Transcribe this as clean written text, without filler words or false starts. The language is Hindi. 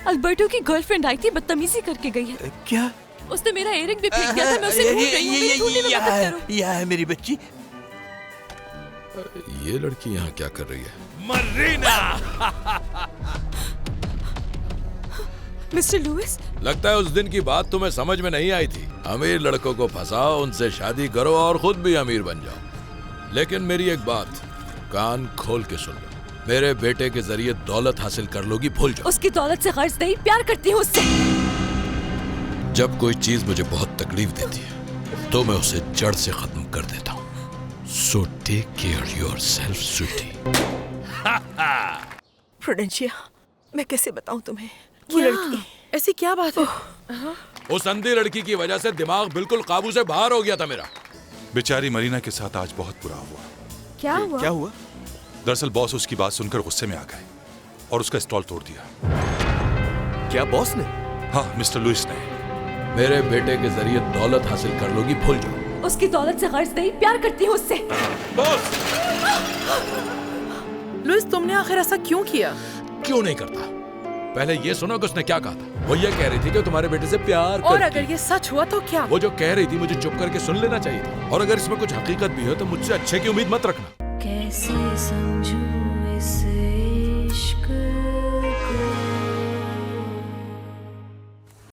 अल्बर्टो की गर्लफ्रेंड आई थी, बदतमीजी करके गई है। क्या? उसने मेरा इयररिंग भी फेंक दिया था, मैं उसे ढूंढ रही हूँ, मेरी ढूंढने में मदद करो। यह है मेरी बच्ची। ये लड़की यहाँ क्या कर रही है? मरीना! मिस्टर लुइस, लगता है उस दिन की बात तुम्हें समझ में नहीं आई थी। अमीर लड़कों को फंसाओ, उनसे शादी करो और खुद भी अमीर बन जाओ। लेकिन मेरी एक बात कान खोल के सुन लो, मेरे बेटे के जरिए दौलत हासिल कर लोगी, भूल जाओ। उसकी दौलत से गर्ज नहीं, प्यार करती हूँ उससे। जब कोई चीज मुझे बहुत तकलीफ देती है तो मैं उसे जड़ से खत्म कर देता हूँ। So take care yourself sweetie. प्रूडेंशिया, मैं कैसे बताऊं तुम्हें, वो लड़की। ऐसी क्या बात है? उस अंधी लड़की की वजह से दिमाग बिल्कुल काबू से बाहर हो गया था मेरा। बेचारी मरीना के साथ आज बहुत बुरा हुआ। क्या हुआ? क्या हुआ? दरअसल बॉस उसकी बात सुनकर गुस्से में आ गए और उसका स्टॉल तोड़ दिया। क्या बॉस ने? हाँ, मिस्टर लुइस ने। मेरे बेटे के जरिए दौलत हासिल कर लोगी, भूल जाओ। उसकी दौलत से गर्ज नहीं, प्यार करती हूँ उससे। बॉस! लुइस, तुमने आखिर ऐसा क्यों किया? क्यों नहीं करता? पहले ये सुनो कि उसने क्या कहा था। वो ये कह रही थी कि तुम्हारे बेटे से प्यार और करती। अगर ये सच हुआ तो क्या? वो जो कह रही थी मुझे चुप करके सुन लेना चाहिए था। और अगर इसमें कुछ हकीकत भी हो तो मुझसे अच्छे की उम्मीद मत रखना। कैसे समझूं